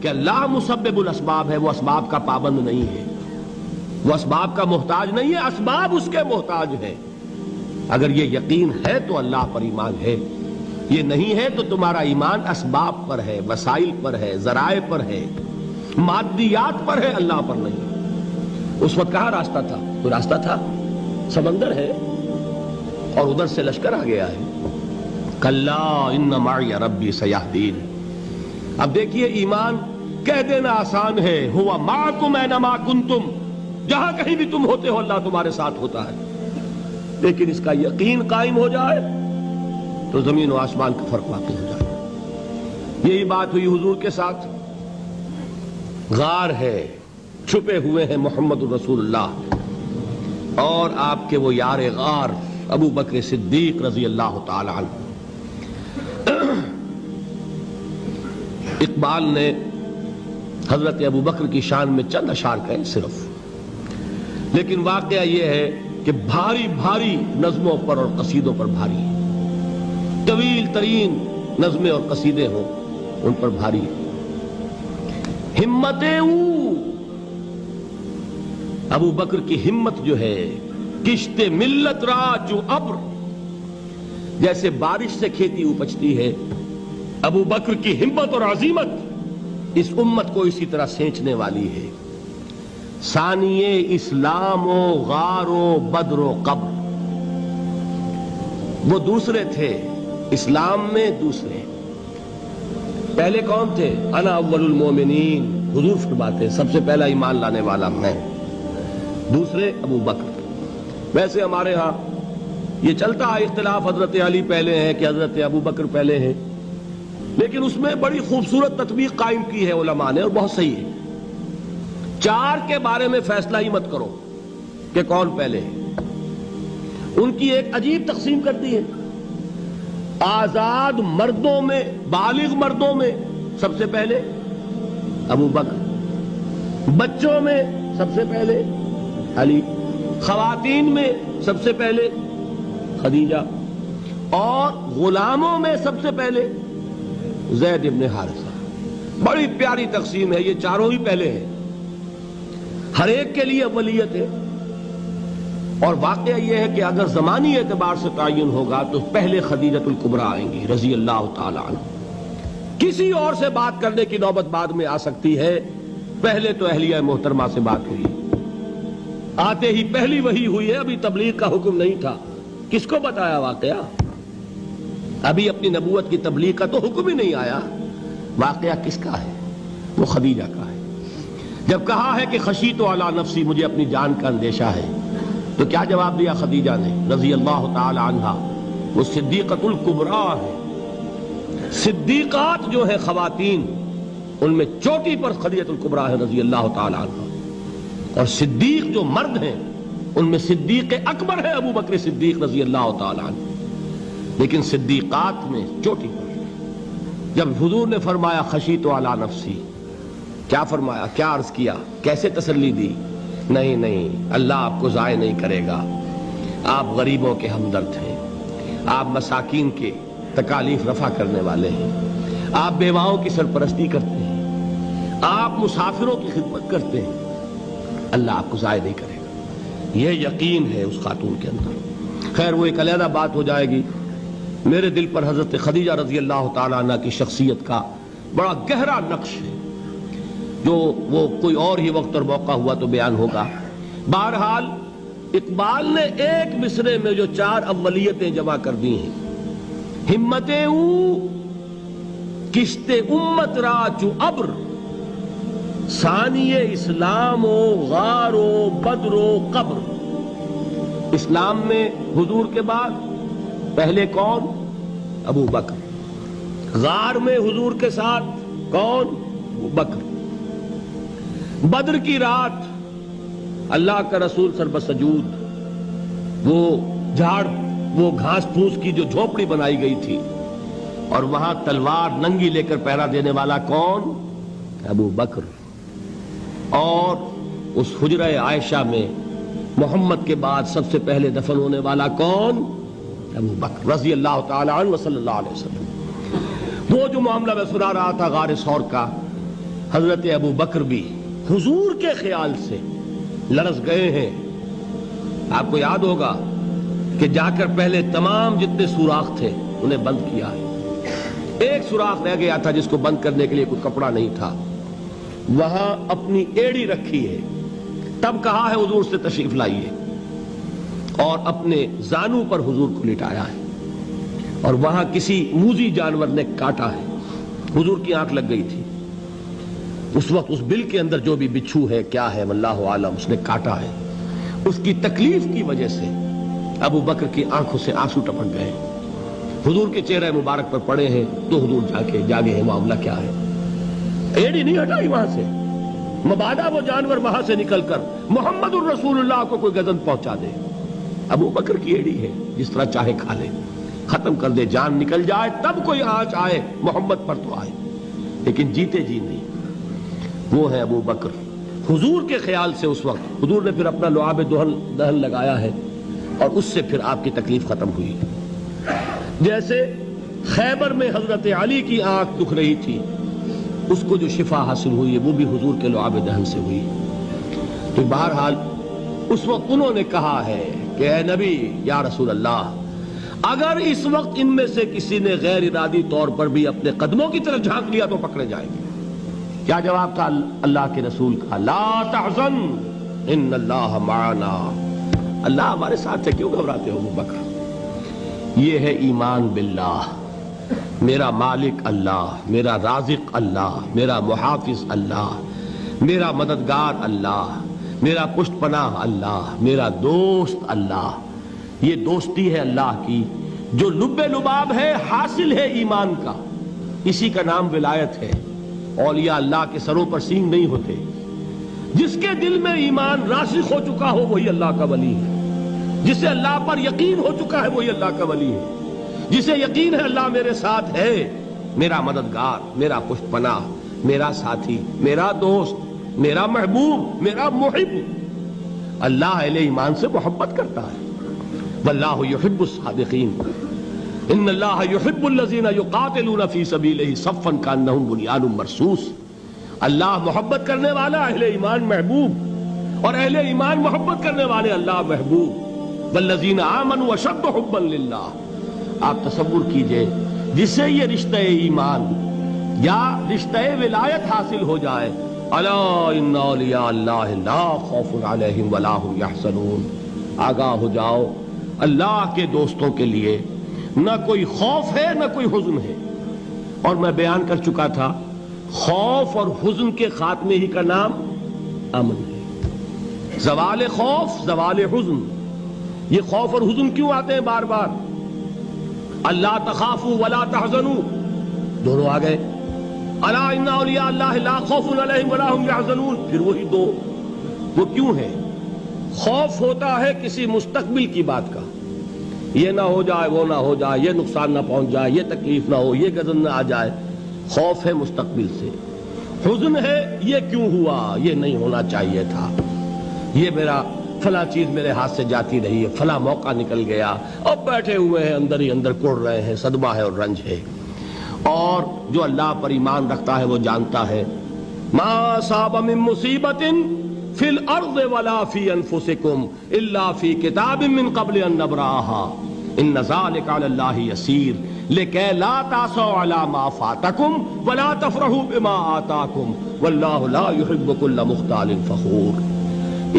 کہ اللہ مسبب الاسباب ہے، وہ اسباب کا پابند نہیں ہے، وہ اسباب کا محتاج نہیں ہے، اسباب اس کے محتاج ہیں۔ اگر یہ یقین ہے تو اللہ پر ایمان ہے، یہ نہیں ہے تو تمہارا ایمان اسباب پر ہے، وسائل پر ہے، ذرائع پر ہے، مادیات پر ہے، اللہ پر نہیں۔ اس وقت کہاں راستہ تھا؟ کوئی راستہ تھا؟ سمندر ہے اور ادھر سے لشکر آ گیا ہے۔ کلا ان معی ربی سیہدین۔ اب دیکھیے ایمان کہہ دینا آسان ہے، ہوا معکم اینما کنتم، جہاں کہیں بھی تم ہوتے ہو اللہ تمہارے ساتھ ہوتا ہے، لیکن اس کا یقین قائم ہو جائے تو زمین و آسمان کا فرق واقع ہو جائے۔ یہی بات ہوئی حضور کے ساتھ۔ غار ہے، چھپے ہوئے ہیں محمد الرسول اللہ اور آپ کے وہ یار غار ابو بکر صدیق رضی اللہ تعالی عنہ۔ اقبال نے حضرت ابو بکر کی شان میں چند اشعار کہے صرف، لیکن واقعہ یہ ہے کہ بھاری بھاری نظموں پر اور قصیدوں پر بھاری ہے، طویل ترین نظمیں اور قصیدے ہوں ان پر بھاری ہے۔ ہمتیں ابو بکر کی ہمت جو ہے، کشت ملت را جو ابر، جیسے بارش سے کھیتی اپجتی ہے، ابو بکر کی ہمت اور عزیمت اس امت کو اسی طرح سینچنے والی ہے۔ ثانیے اسلام و غار و بدر و قبر، وہ دوسرے تھے اسلام میں، دوسرے پہلے کون تھے؟ انا اول المومنین، حضور فرماتے ہیں سب سے پہلا ایمان لانے والا میں، دوسرے ابو بکر۔ ویسے ہمارے ہاں یہ چلتا ہے اختلاف، حضرت علی پہلے ہیں کہ حضرت ابو بکر پہلے ہیں، لیکن اس میں بڑی خوبصورت تطبیق قائم کی ہے علماء نے اور بہت صحیح ہے۔ چار کے بارے میں فیصلہ ہی مت کرو کہ کون پہلے ہے، ان کی ایک عجیب تقسیم کر دی ہے۔ آزاد مردوں میں، بالغ مردوں میں سب سے پہلے ابو بکر، بچوں میں سب سے پہلے علی، خواتین میں سب سے پہلے خدیجہ، اور غلاموں میں سب سے پہلے زید ابن حارثہ۔ بڑی پیاری تقسیم ہے، یہ چاروں ہی پہلے ہیں، ہر ایک کے لیے اولیت ہے۔ اور واقعہ یہ ہے کہ اگر زمانی اعتبار سے تعین ہوگا تو پہلے خدیجۃ الکبریٰ آئیں گی رضی اللہ تعالی عنہ۔ کسی اور سے بات کرنے کی نوبت بعد میں آ سکتی ہے، پہلے تو اہلیہ محترمہ سے بات ہوئی، آتے ہی پہلی وحی ہوئی ہے، ابھی تبلیغ کا حکم نہیں تھا۔ کس کو بتایا واقعہ؟ ابھی اپنی نبوت کی تبلیغ کا تو حکم ہی نہیں آیا۔ واقعہ کس کا ہے؟ وہ خدیجہ کا ہے۔ جب کہا ہے کہ خشیت علی نفسی، مجھے اپنی جان کا اندیشہ ہے، تو کیا جواب دیا خدیجہ نے رضی اللہ تعالی عنہا؟ وہ صدیقۃ الکبریٰ ہے۔ صدیقات جو ہے خواتین، ان میں چوٹی پر خدیجۃ الکبریٰ ہے رضی اللہ تعالی عنہا، اور صدیق جو مرد ہیں ان میں صدیق اکبر ہے ابو بکر صدیق رضی اللہ تعالی عنہ، لیکن صدیقات میں چوٹی پر۔ جب حضور نے فرمایا خشیت علی نفسی، کیا فرمایا؟ کیا عرض کیا؟ کیسے تسلی دی؟ نہیں نہیں، اللہ آپ کو ضائع نہیں کرے گا، آپ غریبوں کے ہمدرد ہیں، آپ مساکین کے تکالیف رفع کرنے والے ہیں، آپ بیواؤں کی سرپرستی کرتے ہیں، آپ مسافروں کی خدمت کرتے ہیں، اللہ آپ کو ضائع نہیں کرے گا۔ یہ یقین ہے اس خاتون کے اندر۔ خیر وہ ایک علیحدہ بات ہو جائے گی۔ میرے دل پر حضرت خدیجہ رضی اللہ تعالی عنہ کی شخصیت کا بڑا گہرا نقش ہے، جو وہ کوئی اور ہی وقت اور موقع ہوا تو بیان ہوگا۔ بہرحال اقبال نے ایک مصرے میں جو چار اولیتیں جمع کر دی ہیں، ہمتیں کشت امت را چو ابر، ثانی اسلام و غار و بدر و قبر۔ اسلام میں حضور کے بعد پہلے کون؟ ابو بکر۔ غار میں حضور کے ساتھ کون؟ ابو بکر۔ بدر کی رات اللہ کا رسول سر بسجود، وہ جھاڑ، وہ گھاس پھوس کی جو جھوپڑی بنائی گئی تھی، اور وہاں تلوار ننگی لے کر پہرا دینے والا کون؟ ابو بکر۔ اور اس حجرہ عائشہ میں محمد کے بعد سب سے پہلے دفن ہونے والا کون؟ ابو بکر رضی اللہ تعالی عنہ وصلی اللہ علیہ وسلم۔ وہ جو معاملہ میں سنا رہا تھا غار ثور کا، حضرت ابو بکر بھی حضور کے خیال سے لرز گئے ہیں. آپ کو یاد ہوگا کہ جا کر پہلے تمام جتنے سوراخ تھے انہیں بند کیا ہے. ایک سوراخ رہ گیا تھا جس کو بند کرنے کے لیے کوئی کپڑا نہیں تھا. وہاں اپنی ایڑی رکھی ہے. تب کہا ہے حضور سے تشریف لائیے, اور اپنے زانو پر حضور کو لٹایا ہے. اور وہاں کسی موذی جانور نے کاٹا ہے. حضور کی آنکھ لگ گئی تھی. اس وقت اس بل کے اندر جو بھی بچھو ہے کیا ہے واللہ عالم, اس نے کاٹا ہے. اس کی تکلیف کی وجہ سے ابو بکر کی آنکھوں سے آنسو ٹپک گئے. حضور کے چہرے مبارک پر پڑے ہیں تو حضور جاگے ہیں, معاملہ کیا ہے. ایڑی نہیں ہٹائی وہاں سے, مبادا وہ جانور وہاں سے نکل کر محمد الرسول اللہ کو کوئی گزن پہنچا دے. ابو بکر کی ایڑی ہے, جس طرح چاہے کھا لے, ختم کر دے, جان نکل جائے تب کوئی آنچ آئے محمد پر تو آئے, لیکن جیتے جی نہیں. وہ ہے ابو بکر حضور کے خیال سے. اس وقت حضور نے پھر اپنا لعاب دہن لگایا ہے اور اس سے پھر آپ کی تکلیف ختم ہوئی. جیسے خیبر میں حضرت علی کی آنکھ دکھ رہی تھی, اس کو جو شفا حاصل ہوئی ہے وہ بھی حضور کے لعاب دہن سے ہوئی. تو بہرحال اس وقت انہوں نے کہا ہے کہ اے نبی یا رسول اللہ, اگر اس وقت ان میں سے کسی نے غیر ارادی طور پر بھی اپنے قدموں کی طرف جھانک لیا تو پکڑے جائیں گے. کیا جواب تھا اللہ کے رسول کا؟ لا تحزن ان اللہ معنا. اللہ ہمارے ساتھ ہے, کیوں گھبراتے ہو ابو بکر. یہ ہے ایمان باللہ, میرا مالک اللہ, میرا رازق اللہ, میرا محافظ اللہ, میرا مددگار اللہ, میرا پشت پناہ اللہ, میرا دوست اللہ. یہ دوستی ہے اللہ کی جو لب لباب ہے, حاصل ہے ایمان کا. اسی کا نام ولایت ہے. اولیاء اللہ کے سروں پر سینگ نہیں ہوتے. جس کے دل میں ایمان راسخ ہو چکا ہو وہی اللہ کا ولی ہے. جسے اللہ پر یقین ہو چکا ہے وہی اللہ کا ولی ہے. جسے یقین ہے اللہ میرے ساتھ ہے, میرا مددگار, میرا پشت پناہ, میرا ساتھی, میرا دوست, میرا محبوب, میرا محب. اللہ اہل ایمان سے محبت کرتا ہے. واللہ یحب الصادقین. ان اللہ یحب الذین یقاتلون فی سبیلہ صفا کانہم بنیان مرصوص. اللہ محبت کرنے والا, اہل ایمان محبوب, اور اہل ایمان محبت کرنے والے اللہ محبوب. والذین آمنوا اشد حبا للہ. آپ تصور کیجئے جسے یہ رشتہ ایمان یا رشتہ ولایت حاصل ہو جائے, الا ان اولیاء اللہ لا خوف علیہم ولا هم یحزنون. آگاہ ہو جاؤ, اللہ کے دوستوں کے لیے نہ کوئی خوف ہے نہ کوئی حزن ہے. اور میں بیان کر چکا تھا, خوف اور حزن کے خاتمے ہی کا نام امن ہے. زوال خوف, زوال حزن. یہ خوف اور حزن کیوں آتے ہیں بار بار؟ اللہ تخافوا ولا تحزنوا, دونوں آ گئے. الا ان اولیاء اللہ لا خوف علیہم ولا هم یحزنون, پھر وہی دو. وہ کیوں ہے؟ خوف ہوتا ہے کسی مستقبل کی بات کا, یہ نہ ہو جائے, وہ نہ ہو جائے, یہ نقصان نہ پہنچ جائے, یہ تکلیف نہ ہو, یہ غضب نہ آ جائے. خوف ہے مستقبل سے. حزن ہے یہ کیوں ہوا, یہ نہیں ہونا چاہیے تھا, یہ میرا فلاں چیز میرے ہاتھ سے جاتی رہی ہے, فلاں موقع نکل گیا, اب بیٹھے ہوئے ہیں اندر ہی اندر کڑ رہے ہیں, صدمہ ہے اور رنج ہے. اور جو اللہ پر ایمان رکھتا ہے وہ جانتا ہے ما اصاب من مصیبت فی الارض ولا فی انفسکم الا فی کتاب من قبل ان نبرأها ان ذلک علی اللہ یسیر لکی لا تعصوا علی ما فاتکم ولا تفرحوا بما آتاکم واللہ لا یحب کل مختال فخور.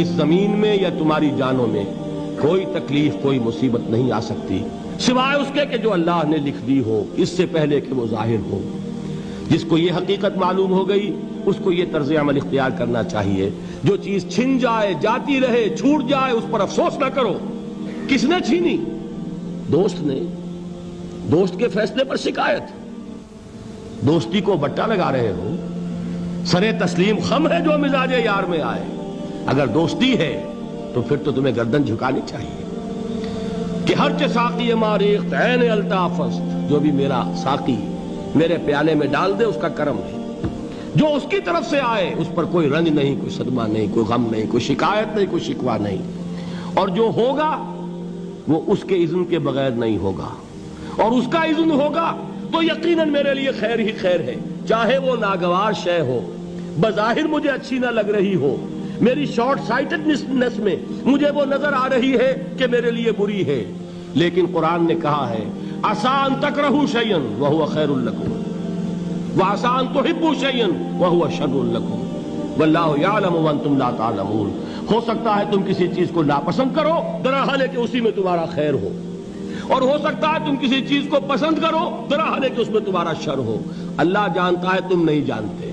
اس زمین میں یا تمہاری جانوں میں کوئی تکلیف, کوئی مصیبت نہیں آ سکتی سوائے اس کے کہ جو اللہ نے لکھ دی ہو, اس سے پہلے کہ وہ ظاہر ہو. جس کو یہ حقیقت معلوم ہو گئی اس کو یہ طرز عمل اختیار کرنا چاہیے. جو چیز چھن جائے, جاتی رہے, چھوٹ جائے, اس پر افسوس نہ کرو. کس نے چھینی؟ دوست نے. دوست کے فیصلے پر شکایت. دوستی کو بٹا لگا رہے ہو, سرے تسلیم خم ہے جو مزاج یار میں آئے. اگر دوستی ہے تو پھر تو تمہیں گردن جھکانی چاہیے کہ ہر چہ ساقی ماریخت عین الطافست, جو بھی میرا ساقی میرے پیالے میں ڈال دے اس کا کرم ہے. جو اس کی طرف سے آئے اس پر کوئی رنج نہیں, کوئی صدمہ نہیں, کوئی غم نہیں, کوئی شکایت نہیں, کوئی شکوہ نہیں. اور جو ہوگا وہ اس کے اذن کے بغیر نہیں ہوگا, اور اس کا اذن ہوگا تو یقیناً میرے لیے خیر ہی خیر ہے, چاہے وہ ناگوار شے ہو, بظاہر مجھے اچھی نہ لگ رہی ہو، میری شارٹ سائٹڈنس میں مجھے وہ نظر آ رہی ہے کہ میرے لیے بری ہے، لیکن قرآن نے کہا ہے عسیٰ ان تکرہوا شیئا وہو خیر لکم وعسیٰ ان تحبوا شیئا وہو شر لکم واللہ یعلم وانتم لا تعلمون۔ ہو سکتا ہے تم کسی چیز کو ناپسند کرو درحال ہے کہ اسی میں تمہارا خیر ہو، اور ہو سکتا ہے تم کسی چیز کو پسند کرو درحال ہے کہ اس میں تمہارا شر ہو۔ اللہ جانتا ہے، تم نہیں جانتے۔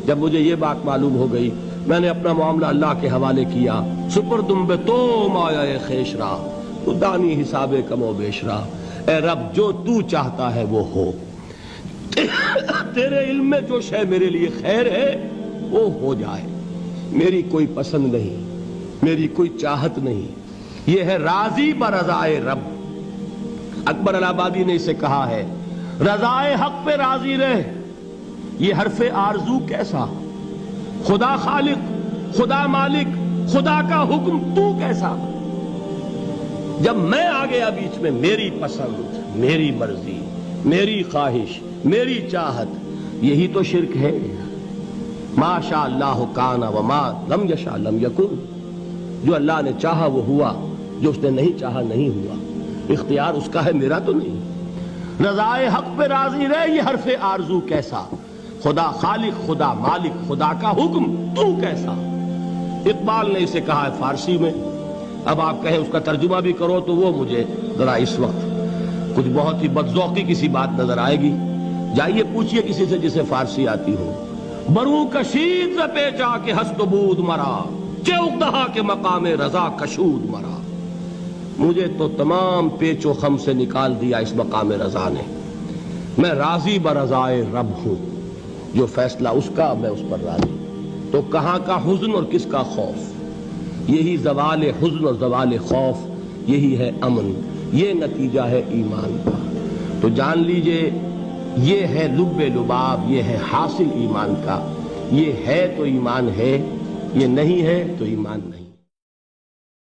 جب مجھے یہ بات معلوم ہو گئی، میں نے اپنا معاملہ اللہ کے حوالے کیا۔ سپردم بے تو مایا خیش را تو دانی حساب کم و بیش را، اے رب جو تو چاہتا ہے وہ ہو، تیرے علم میں جو شے میرے لیے خیر ہے وہ ہو جائے، میری کوئی پسند نہیں، میری کوئی چاہت نہیں، یہ ہے راضی برضائے رب۔ اکبر الہ آبادی نے اسے کہا ہے رضائے حق پہ راضی رہ، یہ حرف آرزو کیسا، خدا خالق، خدا مالک، خدا کا حکم تو کیسا۔ جب میں آ گیا بیچ میں، میری پسند، میری مرضی، میری خواہش، میری چاہت، یہی تو شرک ہے۔ ما شاء اللہ کان وما لم یشاء لم یکن، جو اللہ نے چاہا وہ ہوا، جو اس نے نہیں چاہا نہیں ہوا، اختیار اس کا ہے، میرا تو نہیں۔ رضائے حق پہ راضی رہ، یہ حرف آرزو کیسا، خدا خالق، خدا مالک، خدا کا حکم تو کیسا۔ اقبال نے اسے کہا ہے فارسی میں، اب آپ کہیں اس کا ترجمہ بھی کرو تو وہ مجھے ذرا اس وقت کچھ بہت ہی بدذوقی کسی بات نظر آئے گی۔ جائیے پوچھئے کسی سے جسے فارسی آتی ہو، برو کشید ز پیچا کے ہست و بود مرا، چے اقدہا کے مقام رضا کشود مرا۔ مجھے تو تمام پیچ و خم سے نکال دیا اس مقام رضا نے، میں راضی برضائے رب ہوں، جو فیصلہ اس کا میں اس پر راضی۔ تو کہاں کا حزن اور کس کا خوف، یہی زوال حزن اور زوال خوف، یہی ہے امن، یہ نتیجہ ہے ایمان کا۔ تو جان لیجئے یہ ہے لب لباب، یہ ہے حاصل ایمان کا، یہ ہے تو ایمان ہے، یہ نہیں ہے تو ایمان نہیں۔